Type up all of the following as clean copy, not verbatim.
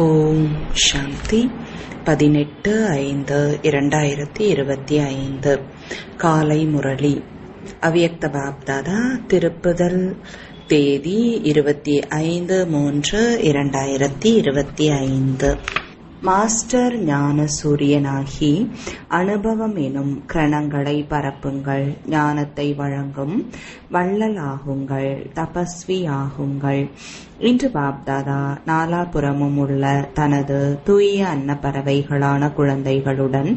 ஓம் சாந்தி. 18/5/2025 காலை முரளி. அவ்யக்த பாப்தாதா திருப்புதல் தேதி 25/3/2025. மாஸ்டர் ஞான சூரியனாகி அனுபவம் எனும் கிரணங்களை பரப்புங்கள். ஞானத்தை வழங்கும் வள்ளல் ஆகுங்கள், தபஸ்வி ஆகுங்கள். இன்று பாப்தாதா நாலாபுறமும் உள்ள தனது தூய அன்னப்பறவைகளான குழந்தைகளுடன்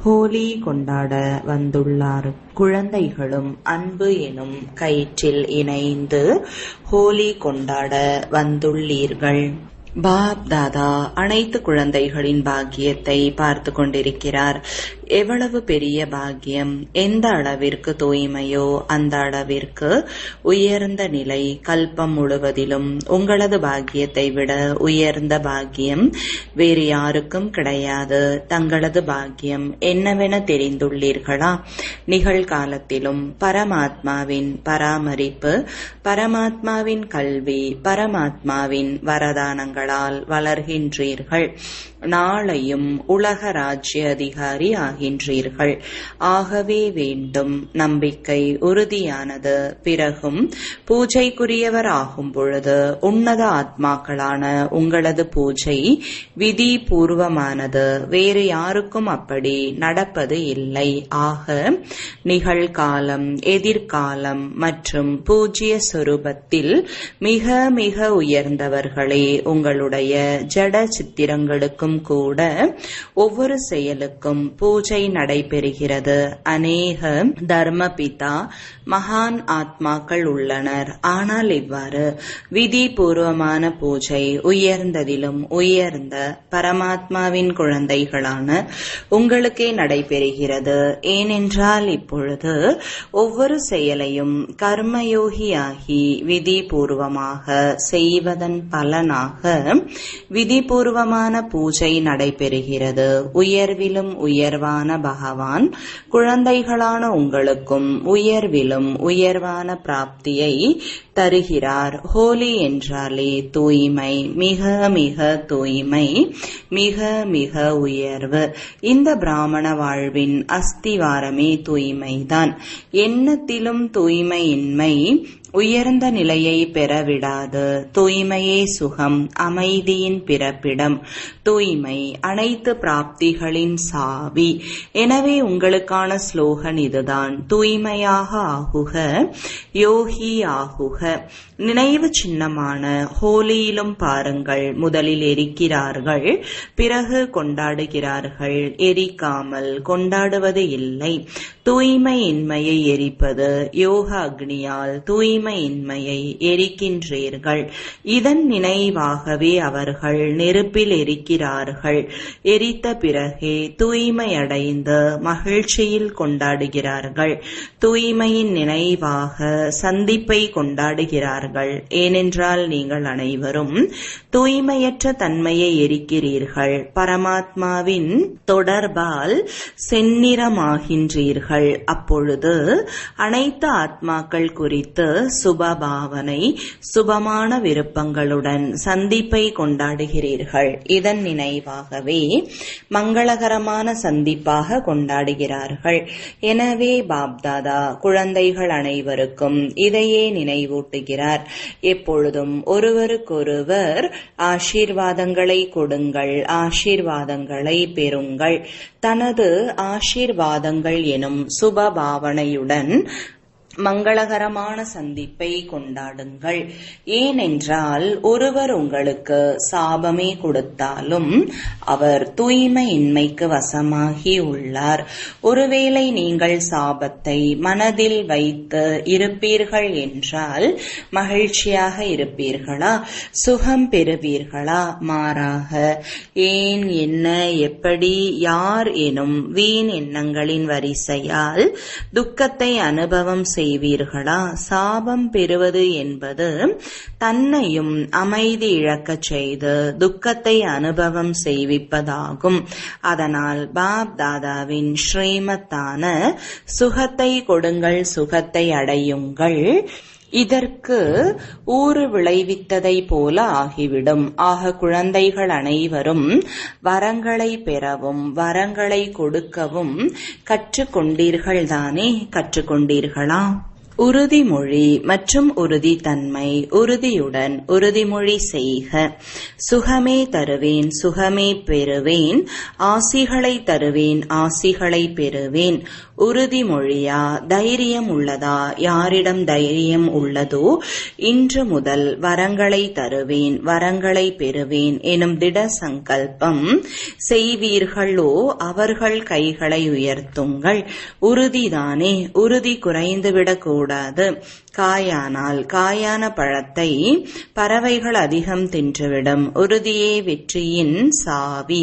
ஹோலி கொண்டாட வந்துள்ளார். குழந்தைகளும் அன்பு எனும் கயிற்றில் இணைந்து ஹோலி கொண்டாட வந்துள்ளீர்கள். பாப்தாதா அனைத்து குழந்தைகளின் பாக்கியத்தை பார்த்து கொண்டிருக்கிறார். எவ்வளவு பெரிய பாக்கியம்! எந்த அளவிற்கு தூய்மையோ அந்த அளவிற்கு உயர்ந்த நிலை. கல்பம் முழுவதிலும் உங்களது பாக்கியத்தை விட உயர்ந்த பாக்கியம் வேறு யாருக்கும் கிடையாது. தங்களது பாக்கியம் என்னவென தெரிந்துள்ளீர்களா? நிகழ்காலத்திலும் பரமாத்மாவின் பராமரிப்பு, பரமாத்மாவின் கல்வி, பரமாத்மாவின் வரதானங்களால் வளர்கின்றீர்கள். நாளையும் உலக ராஜ்ய அதிகாரி ஆகின்றீர்கள். ஆகவே வேண்டும், நம்பிக்கை உறுதியானது. பிறகும் பூஜைக்குரியவர் ஆகும் பொழுது உன்னத ஆத்மாக்களான உங்களது பூஜை விதி பூர்வமானது. வேறு யாருக்கும் அப்படி நடப்பது இல்லை. ஆக நிகழ்காலம், எதிர்காலம் மற்றும் பூஜ்ய சொரூபத்தில் மிக மிக உயர்ந்தவர்களே உங்களுடைய ஜட சித்திரங்களுக்கும் கூட ஒவ்வொரு செயலுக்கும் பூஜை நடைபெறுகிறது. அநேக தர்மபிதா மகான் ஆத்மாக்கள் உள்ளனர். ஆனால் இவ்வாறு விதி பூர்வமான பூஜை உயர்ந்ததிலும் உயர்ந்த பரமாத்மாவின் குழந்தைகளான உங்களுக்கே நடைபெறுகிறது. ஏனென்றால் இப்பொழுது ஒவ்வொரு செயலையும் கர்மயோகியாகி விதி பூர்வமாக செய்வதன் பலனாக விதிபூர்வமான பூஜை நடைபெறுகிறது. உயர்விலும் உயர்வான பகவான் குழந்தைகளான உங்களுக்கும் உயர்விலும் உயர்வான பிராப்தியை தருகிறார். ஹோலி என்றாலே தூய்மை, மிக மிக தூய்மை, மிக மிக உயர்வு. இந்த பிராமண வாழ்வின் அஸ்திவாரமே தூய்மைதான். எண்ணத்திலும் தூய்மையின்மை உயர்ந்த நிலையை பெறவிடாது. தூய்மையே சுகம், அமைதியின் பிறப்பிடம். தூய்மை அனைத்து பிராப்திகளின் சாவி. எனவே உங்களுக்கான ஸ்லோகன் இதுதான்: தூய்மையாக ஆகுக, யோகி ஆகுக. நினைவு சின்னமான ஹோலியிலும் பாருங்கள், முதலில் எரிக்கிறார்கள், பிறகு கொண்டாடுகிறார்கள். எரிக்காமல் கொண்டாடுவது இல்லை. தூய்மையின்மையை எரிப்பது யோக அக்னியால் தூய்மையின்மையை எரிக்கின்றீர்கள். இதன் நினைவாகவே அவர்கள் நெருப்பில் எரிக்கிறார்கள். எரித்த பிறகே தூய்மையடைந்து மகிழ்ச்சியில் கொண்டாடுகிறார்கள். தூய்மையின் நினைவாக சந்திப்பை கொண்டாடுகிறார்கள். ஏனென்றால் நீங்கள் அனைவரும் தூய்மையற்ற தன்மையை எரிக்கிறீர்கள். பரமாத்மாவின் தொடர்பால் செந்நிறமாகின்றீர்கள். அப்பொழுது அனைத்து ஆத்மாக்கள் குறித்து சுபபாவனை, சுபமான விருப்பங்களுடன் சந்திப்பை கொண்டாடுகிறீர்கள். இதன் நினைவாகவே மங்களகரமான சந்திப்பாக கொண்டாடுகிறார்கள். எனவே பாப்தாதா குழந்தைகள் அனைவருக்கும் இதையே நினைவூட்டுகிறார். எப்பொழுதும் ஒருவருக்கொருவர் ஆசீர்வாதங்களை கொடுங்கள், ஆசீர்வாதங்களை பெறுங்கள். தனது ஆசீர்வாதங்கள் எனும் சுபபாவனையுடன் மங்களகரமான சந்திப்பை கொண்டாடுங்கள். ஏனென்றால் ஒருவர் உங்களுக்கு சாபமே கொடுத்தாலும் அவர் தூய்மையின்மைக்கு வசமாகி உள்ளார். ஒருவேளை நீங்கள் சாபத்தை மனதில் வைத்து இருப்பீர்கள் என்றால் மகிழ்ச்சியாக இருப்பீர்களா? சுகம் பெறுவீர்களா? மாறாக ஏன், என்ன, எப்படி, யார் எனும் வீண் எண்ணங்களின் வரிசையால் துக்கத்தை அனுபவம் செய்வீர்களா? சாபம் பெறுவது என்பது தன்னையும் அமைதி இழக்கச் செய்து துக்கத்தை அனுபவம் செய்விப்பதாகும். அதனால் பாப் தாதாவின் ஸ்ரீமத்தான சுகத்தை கொடுங்கள், சுகத்தை அடையுங்கள். இதற்கு ஊறு விளைவித்ததை போல ஆகிவிடும். ஆக குழந்தைகள் அனைவரும் வரங்களை பெறவும் வரங்களை கொடுக்கவும் கற்றுக்கொண்டீர்கள்தானே? கற்றுக்கொண்டீர்களா? உறுதிமொழி மற்றும் உறுதித்தன்மை. உறுதியுடன் உறுதிமொழி செய்க. சுகமே தருவேன் சுகமே பெறுவேன், ஆசிகளை தருவேன் ஆசிகளை பெறுவேன். உறுதிமொழியா? தைரியம் உள்ளதா? யாரிடம் தைரியம் உள்ளதோ இன்று முதல் வரங்களை தருவேன் வரங்களை பெறுவேன் எனும் திட சங்கல்பம் செய்வீர்களோ அவர்கள் கைகளை உயர்த்துங்கள். உறுதிதானே? உறுதி குறைந்துவிடக்கூடாது. காயானால் காயான பழத்தை பறவைகள் அதிகம் தின்றுவிடும். உறுதியே வெற்றியின் சாவி.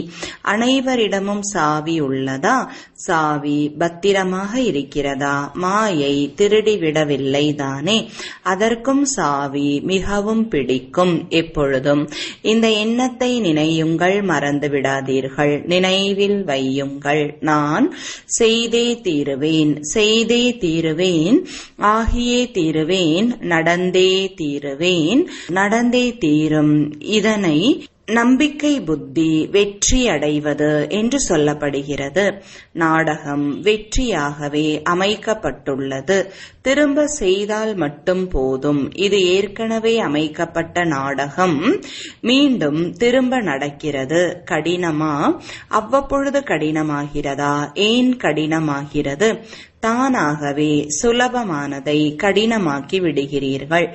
அனைவரிடமும் சாவி உள்ளதா? சாவி பத்திரமாக இருக்கிறதா? மாயை திருடிவிடவில்லை தானே? அதற்கும் சாவி மிகவும் பிடிக்கும். எப்பொழுதும் இந்த எண்ணத்தை நினையுங்கள், மறந்து விடாதீர்கள். நினைவில் வையுங்கள். நான் செய்தே தீருவேன் செய்தே தீருவேன் ஆகியே தீருவேன் நடந்தே தீருவேன் நடந்தே தீரும். இதனை நம்பிக்கை புத்தி வெற்றி அடைவது என்று சொல்லப்படுகிறது. நாடகம் வெற்றியாகவே அமைக்கப்பட்டுள்ளது. திரும்ப செய்தால் மட்டும் போதும். இது ஏற்கனவே அமைக்கப்பட்ட நாடகம் மீண்டும் திரும்ப நடக்கிறது. கடினமா? அவ்வப்பொழுது கடினமாகிறதா? ஏன் கடினமாகிறது? தானாகவே சுலபமானதை கடினமாக்கி விடுகிறீர்கள்.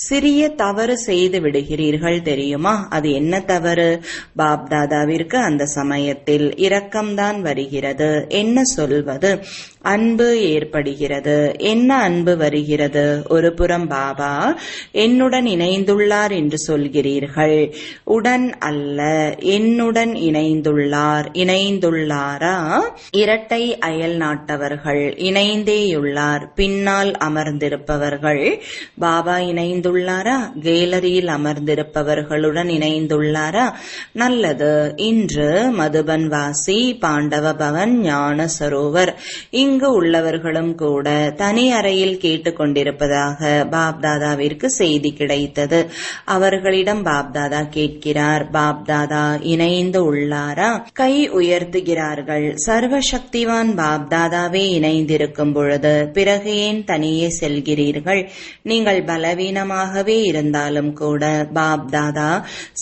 சிறிய தவறு செய்து விடுகிறீர்கள் தெரியுமா? அது என்ன தவறு? பாப்தாதாவிற்கு அந்த சமயத்தில் இரக்கம்தான் வருகிறது. என்ன சொல்வது? அன்பு ஏற்படுகிறது. என்ன அன்பு வருகிறது? ஒரு புறம் பாபா என்னுடன் இணைந்துள்ளார் என்று சொல்கிறீர்கள். உடன் அல்ல, என்னுடன் இணைந்துள்ளார். இணைந்துள்ளாரா? இரட்டை அயல் நாட்டவர்கள் இணைந்தேயுள்ளார். பின்னால் அமர்ந்திருப்பவர்கள் பாபா இணைந்துள்ளாரா? கேலரியில் அமர்ந்திருப்பவர்களுடன் இணைந்துள்ளாரா? நல்லது. இன்று மதுபன் வாசி, பாண்டவ பவன், ஞான சரோவர் இங்கு உள்ளவர்களும் கூட தனி அறையில் கேட்டுக்கொண்டிருப்பதாக பாப்தாதாவிற்கு செய்தி கிடைத்தது. அவர்களிடம் பாப்தாதா கேட்கிறார், பாப்தாதா இணைந்து உள்ளாரா? கை உயர்த்துகிறார்கள். சர்வசக்திவான் பாப்தாதாவே இணைந்திருக்கும் பொழுது பிறகு ஏன் தனியே செல்கிறீர்கள்? நீங்கள் பலவீனமாகவே இருந்தாலும் கூட பாப்தாதா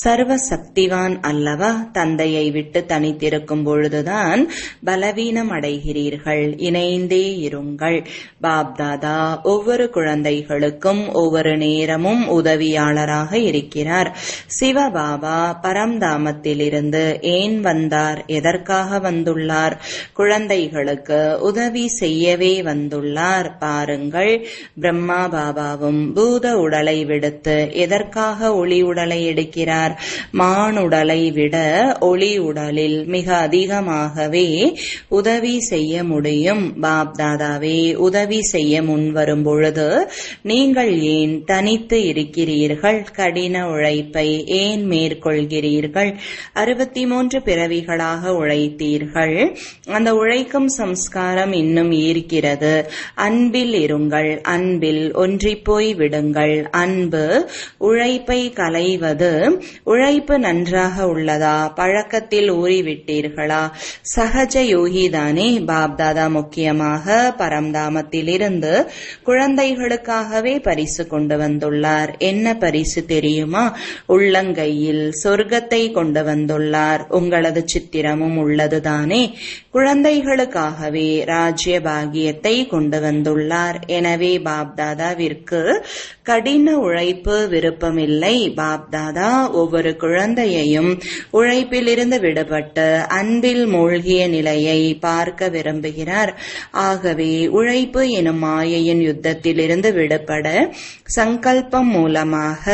சர்வசக்திவான் அல்லவா? தந்தையை விட்டு தனித்திருக்கும் பொழுதுதான் பலவீனம் அடைகிறீர்கள். இணைந்தே இருங்கள். பாப்தாதா ஒவ்வொரு குழந்தைகளுக்கும் ஒவ்வொரு நேரமும் உதவியாளராக இருக்கிறார். சிவபாபா பரம்தாமத்திலிருந்து ஏன் வந்தார்? எதற்காக வந்துள்ளார்? குழந்தைகளுக்கு உதவி செய்யவே வந்துள்ளார். பாருங்கள், பிரம்மா பாபாவும் பூத உடலை விடுத்து எதற்காக ஒளி உடலை எடுக்கிறார்? மானுடலை விட ஒளி உடலில் மிக அதிகமாகவே உதவி செய்ய முடியும். பாப்தாதாவே உதவி செய்ய முன்வரும் பொழுது நீங்கள் ஏன் தனித்து இருக்கிறீர்கள்? கடின உழைப்பை ஏன் மேற்கொள்கிறீர்கள்? 63 பிறவிகளாக உழைத்தீர்கள். அந்த உழைக்கும் சம்ஸ்காரம் இன்னும் இருக்கிறது. அன்பில் இருங்கள். அன்பில் ஒன்றிப்போய் விடுங்கள். அன்பு உழைப்பை களைவது. உழைப்பு நன்றாக உள்ளதா? பழக்கத்தில் ஊறிவிட்டீர்களா? சகஜ யோகிதானே பாப்தாதா முக்கியமாக பரம்தாமத்திலிருந்து குழந்தைகளுக்காகவே பரிசு கொண்டு வந்துள்ளார். என்ன பரிசு தெரியுமா? உள்ளங்கையில் சொர்க்கத்தை கொண்டு வந்துள்ளார். உங்களது சித்திரமும் உள்ளதுதானே. குழந்தைகளுக்காகவே ராஜ்ய பாகியத்தை கொண்டு வந்துள்ளார். எனவே பாப்தாதாவிற்கு கடின உழைப்பு விருப்பமில்லை. பாப்தாதா ஒவ்வொரு குழந்தையையும் உழைப்பிலிருந்து விடுபட்டு அன்பில் மூழ்கிய நிலையை பார்க்க விரும்புகிறார். ஆகவே உழைப்பு எனும் மாயையின் யுத்தத்திலிருந்து விடுபட சங்கல்பம் மூலமாக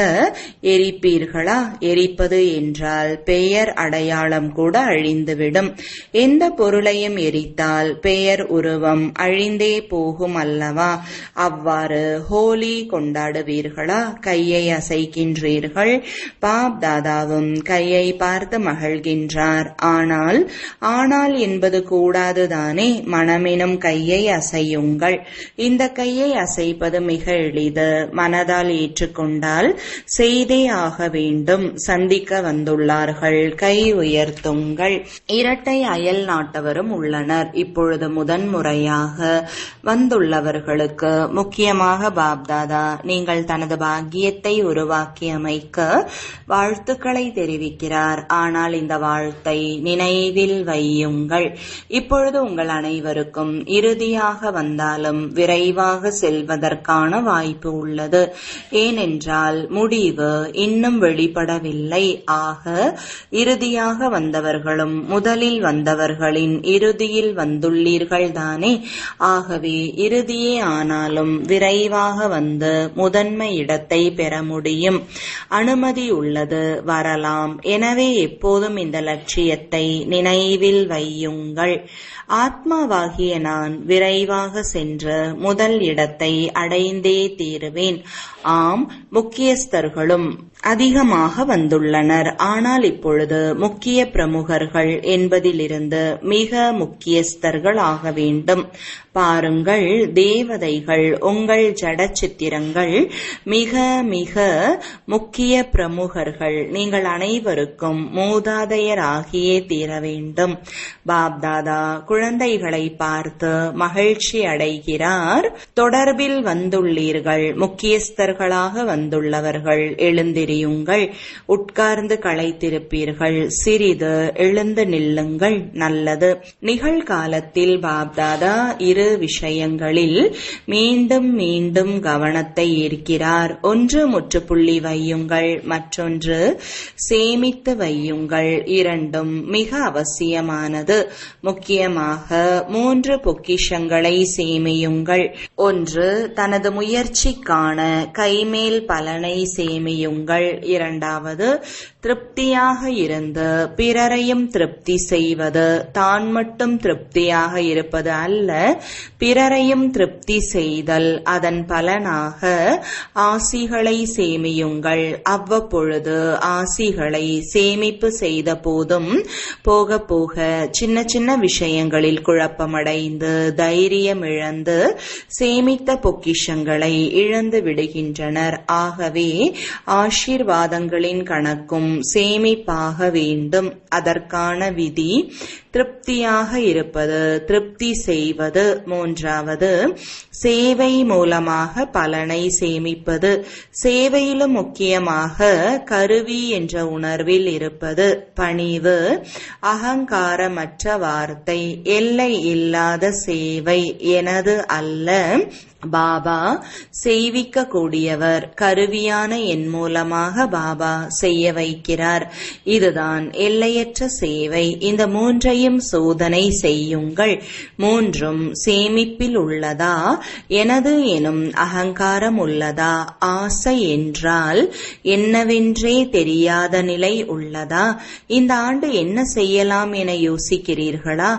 எரிப்பீர்களா? எரிப்பது என்றால் பெயர் அடையாளம் கூட அழிந்துவிடும். எந்த பொருளையும் எரித்தால் பெயர் உருவம் அழிந்தே போகும் அல்லவா? அவ்வாறு ஹோலி கொண்டாடுவீர்களா? கையை அசைக்கின்றீர்கள். பாப்தாதாவும் கையை பார்த்து மகிழ்கின்றார். ஆனால் என்பது கூடாதுதானே. மனமெனும் எனும் கையை அசையுங்கள். இந்த கையை அசைப்பது மிக எளிது. மனதால் ஏற்றுக்கொண்டால் செய்தே ஆக வேண்டும். சந்திக்க வந்துள்ளார்கள், கை உயர்த்துங்கள். இரட்டை அயல் நாட்டவரும் உள்ளனர். இப்பொழுது முதன்முறையாக வந்துள்ளவர்களுக்கு முக்கியமாக பாப்தாதா நீங்கள் தனது பாக்கியத்தை உருவாக்கி அமைக்க வாழ்த்துக்களை தெரிவிக்கிறார். ஆனால் இந்த வாழ்த்தை நினைவில் வையுங்கள். இப்பொழுது உங்கள் அனைவருக்கும் இறுதியாக வந்தாலும் விரைவாக செல்வதற்கான வாய்ப்பு உள்ளது. ஏனென்றால் முடிவு இன்னும் வெளிப்படவில்லை. ஆக இறுதியாக வந்தவர்களும் முதலில் வந்தவர்களின் இறுதியில் வந்துள்ளீர்கள் தானே. ஆகவே இறுதியே ஆனாலும் விரைவாக வந்து முதன்மை இடத்தை பெற முடியும். அனுமதி உள்ளது, வரலாம். எனவே எப்போதும் இந்த லட்சியத்தை நினைவில் வையுங்கள். ஆத்மாவாகிய நான் விரைவாக சென்று முதல் இடத்தை அடைந்தே தீருவேன். ஆம், முக்கியஸ்தர்களும் அதிகமாக வந்துள்ளனர். ஆனால் இப்பொழுது முக்கிய பிரமுகர்கள் என்பதிலிருந்து மிக முக்கியஸ்தர்கள் ஆக வேண்டும். பாருங்கள், தேவதைகள் உங்கள் ஜட சித்திரங்கள் மிக மிக முக்கிய பிரமுகர்கள். நீங்கள் அனைவருக்கும் மூதாதையராகியே தீர வேண்டும். பாப்தாதா குழந்தைகளை பார்த்து மகிழ்ச்சி அடைகிறார். தொடர்பில் வந்துள்ளீர்கள். முக்கியஸ்தர்களாக வந்துள்ளவர்கள் எழுந்திரியுங்கள். உட்கார்ந்து களைத்திருப்பீர்கள். சிறிது எழுந்து நில்லுங்கள். நல்லது. நிகழ்காலத்தில் பாப்தாதா இரு விஷயங்களில் மீண்டும் மீண்டும் கவனத்தை ஈர்க்கிறார். ஒன்று முற்றுப்புள்ளி வையுங்கள், மற்றொன்று சேமித்து வையுங்கள். இரண்டும் மிக அவசியமானது. முக்கியமாக 3 பொக்கிஷங்களை சேமியுங்கள். ஒன்று, தனது முயற்சிக்கான கைமேல் பலனை சேமியுங்கள். இரண்டாவது, திருப்தியாக இருந்து பிறரையும் திருப்தி செய்வது. தான் மட்டும் திருப்தியாக இருப்பது அல்ல, பிறரையும் திருப்தி செய்தல். அதன் பலனாக ஆசிகளை சேமியுங்கள். அவ்வப்பொழுது ஆசிகளை சேமிப்பு செய்த போதும் போக போக சின்ன சின்ன விஷயங்களில் குழப்பமடைந்து தைரியம் இழந்து சேமித்த பொக்கிஷங்களை இழந்து விடுகின்றனர். ஆகவே ஆசீர்வாதங்களின் கணக்கும் சேமிப்பாக வேண்டும். அதற்கான விதி திருப்தியாக இருப்பது, திருப்தி செய்வது. மூன்றாவது, சேவை மூலமாக பலனை சேமிப்பது. சேவையிலும் முக்கியமாக கருவி என்ற உணர்வில் இருப்பது. பணிவு, அகங்காரமற்ற வார்த்தை, எல்லை இல்லாத சேவை. எனது அல்ல, பாபா செய்விக்க கூடியவர். கருவியான என் மூலமாக பாபா செய்ய வைக்கிறார். இதுதான் எல்லையற்ற சேவை. இந்த மூன்றையும் சோதனை செய்யுங்கள். மூன்றும் சேமிப்பில் உள்ளதா? எனது எனும் அகங்காரம் உள்ளதா? ஆசை என்றால் என்னவென்றே தெரியாத நிலை உள்ளதா? இந்த ஆண்டு என்ன செய்யலாம் என யோசிக்கிறீர்களா?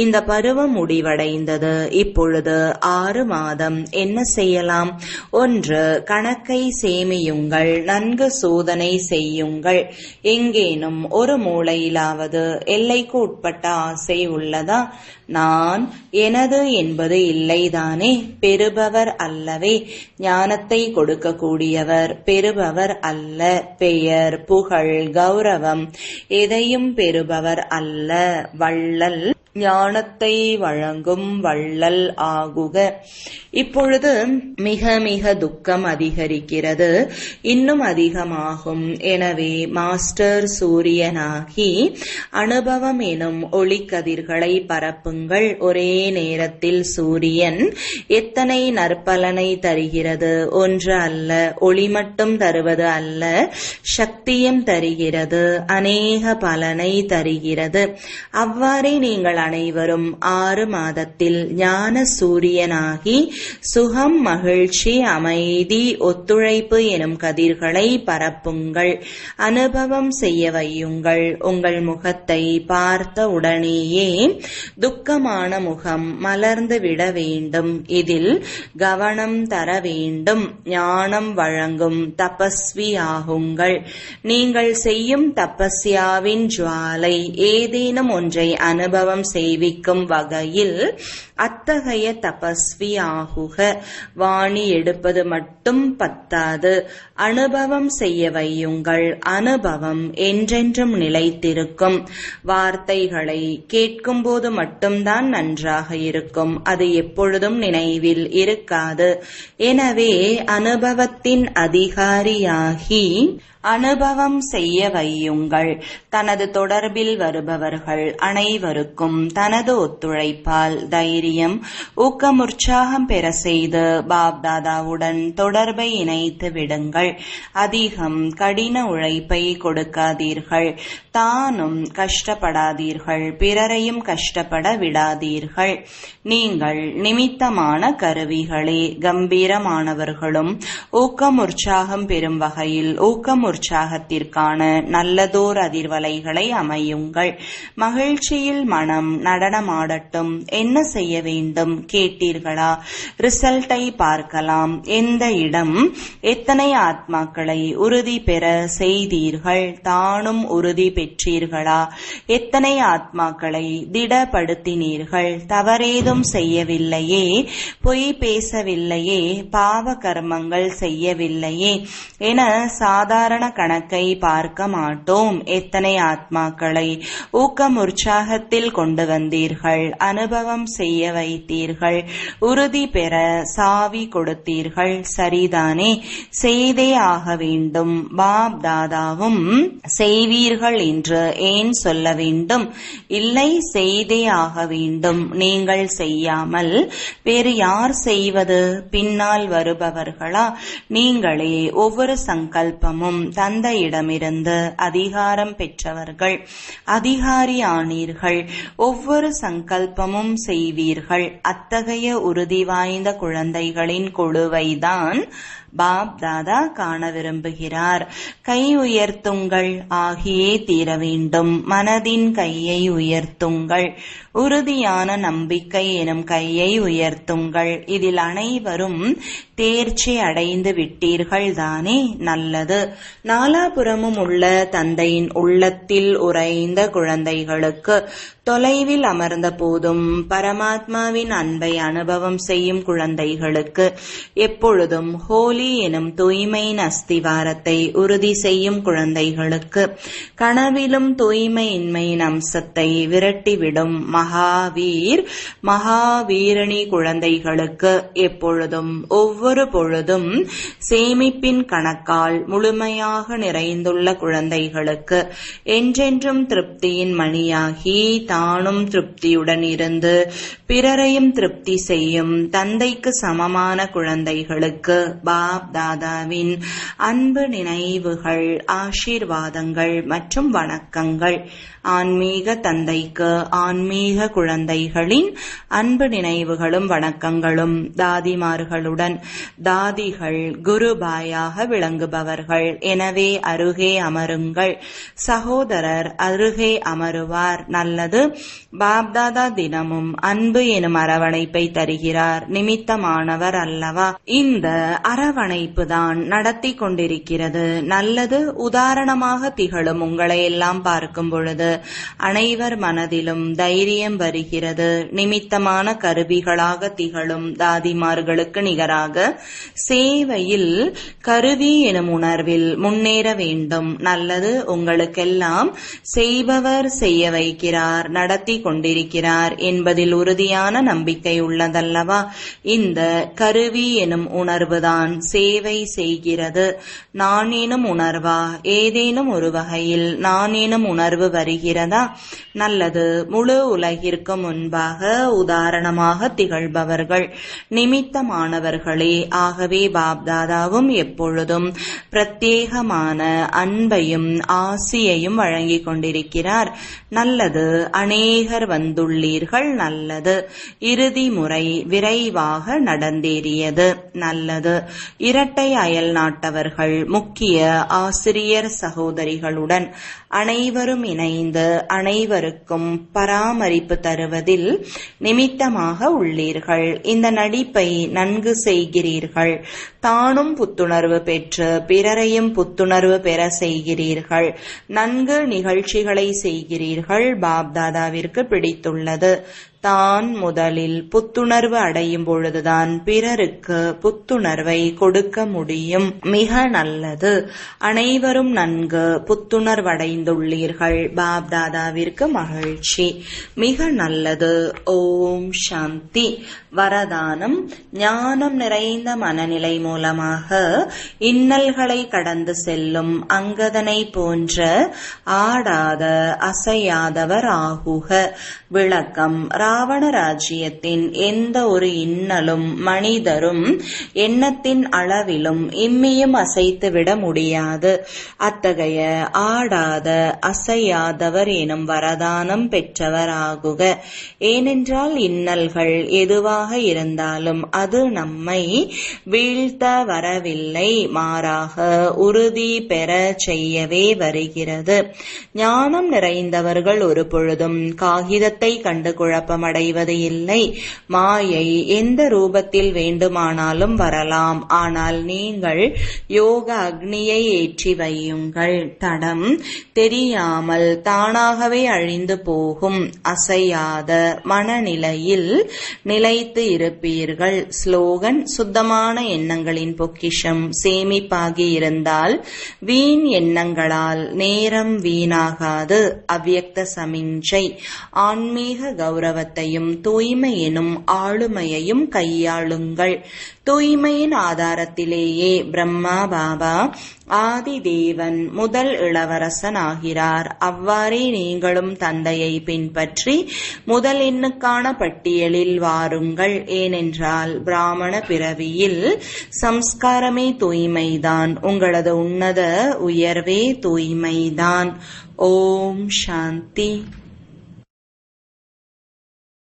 இந்த பருவம் முடிவடைந்தது. இப்பொழுது 6 மாதம். என்ன செய்யலாம்? ஒன்று, கணக்கை சேமியுங்கள். நன்கு சோதனை செய்யுங்கள். எங்கேனும் ஒரு மூலையிலாவது எல்லைக்கு உட்பட்ட ஆசை உள்ளதா? நான், எனது என்பது இல்லைதானே. பெறுபவர் அல்லவே. ஞானத்தை கொடுக்கக்கூடியவர் பெறுபவர் அல்ல. பெயர், புகழ், கௌரவம் எதையும் பெறுபவர் அல்ல. வள்ளல், ஞானத்தை வழங்கும் வள்ளல் ஆகுக. இப்பொழுது மிக மிக துக்கம் அதிகரிக்கிறது, இன்னும் அதிகமாகும். எனவே மாஸ்டர் சூரியனாகி அனுபவம் எனும் ஒளிக்கதிர்களை பரப்புங்கள். ஒரே நேரத்தில் சூரியன் எத்தனை நற்பலனை தருகிறது? ஒன்று அல்ல, ஒளி மட்டும் தருவது அல்ல, சக்தியும் தருகிறது, அநேக பலனை தருகிறது. அவ்வாறே நீங்கள் அனைவரும் 6 மாதத்தில் ஞான சூரியனாகி சுகம், மகிழ்ச்சி, அமைதி, ஒத்துழைப்பு எனும் கதிர்களை பரப்புங்கள். அனுபவம் செய்ய வையுங்கள். உங்கள் முகத்தை பார்த்த உடனேயே துக்கமான முகம் மலர்ந்து விட வேண்டும். இதில் கவனம் தர வேண்டும். ஞானம் வழங்கும் தபஸ்வி ஆகுங்கள். நீங்கள் செய்யும் தபஸ்யாவின் ஜுவாலை ஏதேனும் ஒன்றை அனுபவம் செய்விக்கும் வகையில் அத்தகைய தபஸ்வி ஆகுக. வாணி எடுப்பது மட்டும் பத்தாது, அனுபவம் செய்ய வையுங்கள். அனுபவம் என்றென்றும் நிலைத்திருக்கும். வார்த்தைகளை கேட்கும்போது மட்டும்தான் நன்றாக இருக்கும், அது எப்பொழுதும் நினைவில் இருக்காது. எனவே அனுபவத்தின் அதிகாரியாகி அனுபவம் செய்ய வையுங்கள். தனது தொடர்பில் வருபவர்கள் அனைவருக்கும் தனது ஒத்துழைப்பால் தைரியம், ஊக்கம், உற்சாகம் பெற செய்து பாப்தாதாவுடன் தொடர்பை இணைத்து விடுங்கள். அதிகம் கடின உழைப்பை கொடுக்காதீர்கள். தானும் கஷ்டப்படாதீர்கள், பிறரையும் கஷ்டப்பட விடாதீர்கள். நீங்கள் நிமித்தமான கருவிகளே. கம்பீரமானவர்களும் ஊக்கம் உற்சாகம் பெறும் வகையில் ஊக்கம் உற்சாகத்திற்கான நல்லதோர் அதிர்வலைகளை அமையுங்கள். மகிழ்ச்சியில் மனம் நடனமாடட்டும். என்ன செய்ய வேண்டும் கேட்டீர்களா? ரிசல்ட்டை பார்க்கலாம். எந்த இடம், எத்தனை ஆத்மாக்களை உறுதி பெற செய்தீர்கள்? தானும் உறுதி பெற்றீர்களா? எத்தனை ஆத்மாக்களை திடப்படுத்தினீர்கள்? தவறேதும் செய்யவில்லையே, பொய் பேசவில்லையே, பாவ கர்மங்கள் செய்யவில்லையே என சாதாரண கணக்கை பார்க்க மாட்டோம். எத்தனை ஆத்மாக்களை ஊக்கம் உற்சாகத்தில் கொண்டு வந்தீர்கள்? அனுபவம் செய்ய வைத்தீர்கள். உறுதி பெற சாவி கொடுத்தீர்கள். சரிதானே? செய்தே ஆக வேண்டும். பாப் தாதாவும் செய்வீர்கள் என்று ஏன் சொல்ல வேண்டும்? இல்லை, செய்தே ஆக வேண்டும். நீங்கள் செய்யாமல் வேறு யார் செய்வது? பின்னால் வருபவர்களா? நீங்களே ஒவ்வொரு சங்கல்பமும் தந்தையிடமிருந்து அதிகாரம் பெற்றவர்கள். அதிகாரி ஆனீர்கள். ஒவ்வொரு சங்கல்பமும் செய்வீர்கள். அத்தகைய உறுதி வாய்ந்த குழந்தைகளின் குழுவைதான் பாப் தாதா காண விரும்புகிறார். கை உயர்த்துங்கள். ஆகியே தீர வேண்டும். மனதின் கையை உயர்த்துங்கள். உறுதியான நம்பிக்கை எனும் கையை உயர்த்துங்கள். இதில் அனைவரும் தேர்ச்சி அடைந்து விட்டீர்கள் தானே? நல்லது. நாலாபுறமும் உள்ள தந்தையின் உள்ளத்தில் உறைந்த குழந்தைகளுக்கு, தொலைவில் அமர்ந்த போதும் பரமாத்மாவின் அன்பை அனுபவம் செய்யும் குழந்தைகளுக்கு, எப்பொழுதும் ஹோலி எனும் தூய்மையின் அஸ்திவாரத்தை உறுதி செய்யும் குழந்தைகளுக்கு, கனவிலும் தூய்மையின்மையின் அம்சத்தை விரட்டிவிடும் மகாவீர், மகாவீரணி குழந்தைகளுக்கு, எப்பொழுதும் ஒவ்வொரு பொழுதும் சேமிப்பின் கணக்கால் முழுமையாக நிறைந்துள்ள குழந்தைகளுக்கு, என்றென்றும் திருப்தியின் மணியாகி தானும் திருப்தியுடன் இருந்து பிறரையும் திருப்தி செய்யும் தந்தைக்கு சமமான குழந்தைகளுக்கு பாப் தாதாவின் அன்பு நினைவுகள், ஆசீர்வாதங்கள் மற்றும் வணக்கங்கள். ஆன்மீக தந்தைக்கு ஆன்மீக குழந்தைகளின் அன்பு நினைவுகளும் வணக்கங்களும். தாதிமார்களுடன் தாதிகள் குருபாயாக விளங்குபவர்கள். எனவே அருகே அமருங்கள். சகோதரர் அருகே அமருவார். நல்லது. பாப்தாதா தினமும் அன்பு எனும் அரவணைப்பை தருகிறார். நிமித்தமானவர் அல்லவா? இந்த அரவணைப்பு தான் நடத்தி கொண்டிருக்கிறது. நல்லது. உதாரணமாக திகழும் உங்களை எல்லாம் பார்க்கும் பொழுது அனைவர் மனதிலும் தைரியம் வருகிறது. நிமித்தமான கருவிகளாக திகழும் தாதிமார்களுக்கு நிகராக சேவையில் கருவி எனும் உணர்வில் முன்னேற வேண்டும். நல்லது. உங்களுக்கெல்லாம் செய்பவர் செய்ய வைக்கிறார், நடத்தி கொண்டிருக்கிறார் என்பதில் உறுதியான நம்பிக்கை உள்ளதல்லவா? இந்த கருவி எனும் உணர்வுதான் சேவை செய்கிறது. நான் எனும் உணர்வா? ஏதேனும் ஒரு வகையில் நான் எனும் உணர்வு வருகிறதா? நல்லது. முழு உலகிற்கு முன்பாக உதாரணமாக திகழ்பவர்கள் நிமித்தமானவர்களே. ஆகவே பாப்தாதாவும் எப்பொழுதும் பிரத்யேகமான அன்பையும் ஆசியையும் வழங்கிக் கொண்டிருக்கிறார். நல்லது. அநேகர் வந்துள்ளீர்கள். நல்லது. இறுதி முறை விரைவாக நடந்தேறியது. நல்லது. இரட்டை அயல் நாட்டவர்கள், முக்கிய ஆசிரியர் சகோதரிகளுடன் அனைவரும் இணைந்து அனைவருக்கும் பராமரிப்பு தருவதில் நிமித்தமாக உள்ளீர்கள். இந்த நடிப்பை நன்கு செய்கிறீர்கள். தானும் புத்துணர்வு பெற்று பிறரையும் புத்துணர்வு பெற செய்கிறீர்கள். நன்கு நிகழ்ச்சிகளை செய்கிறீர்கள். பாப்தாதாவிற்கு பிடித்துள்ளது. தான் முதலில் புத்துணர்வு அடையும் பொழுதுதான் பிறருக்கு புத்துணர்வை கொடுக்க முடியும். மிக நல்லது. அனைவரும் நன்கு புத்துணர்வடைந்துள்ளீர்கள். பாப்தாதாவிற்கு மகிழ்ச்சி. மிக நல்லது. ஓம் சாந்தி. வரதானம். ஞானம் நிறைந்த மனநிலை மூலமாக இன்னல்களை கடந்து செல்லும் அங்கதனை போன்ற ஆடாத அசையாதவர் ஆகுக. விளக்கம். ராவண ராஜ்யத்தின் எந்த ஒரு இன்னலும் மனிதரும் எண்ணத்தின் அளவிலும் இம்மியும் அசைத்துவிட முடியாது. அத்தகைய ஆடாத அசையாதவர் எனும் வரதானம் பெற்றவர் ஆகுக. ஏனென்றால் இன்னல்கள் எதுவாக இருந்தாலும் அது நம்மை வீழ்த்த வரவில்லை, மாறாக உறுதி பெற செய்யவே வருகிறது. ஞானம் நிறைந்தவர்கள் ஒரு பொழுதும் காகிதத்தை கண்டு குழப்பமடைவது இல்லை. மாயை எந்த ரூபத்தில் வேண்டுமானாலும் வரலாம். ஆனால் நீங்கள் யோக அக்னியை ஏற்றி வையுங்கள். தடம் தெரியாமல் தானாகவே அழிந்து போகும் அசையாத மனநிலையில் நிலைத்து இருப்பீர்கள். ஸ்லோகன். சுத்தமான எண்ணங்களின் பொக்கிஷம் சேமிப்பாகி இருந்தால் வீண் எண்ணங்களால் நேரம் வீணாகாது. அவ்யக்த சமிஞ்சை. ஆன்மீக கௌரவத்தையும் தூய்மை எனும் ஆளுமையையும் கையாளுங்கள். தூய்மையின் ஆதாரத்திலேயே பிரம்மா பாபா ஆதி தேவன் முதல் இளவரசன் ஆகிறார். அவ்வாறே நீங்களும் தந்தையை பின்பற்றி முதல் எண்ணுக்கான பட்டியலில் வாருங்கள். ஏனென்றால் பிராமண பிறவியில் சம்ஸ்காரமே தூய்மைதான். உங்களது உன்னத உயர்வே தூய்மைதான். ஓம் சாந்தி.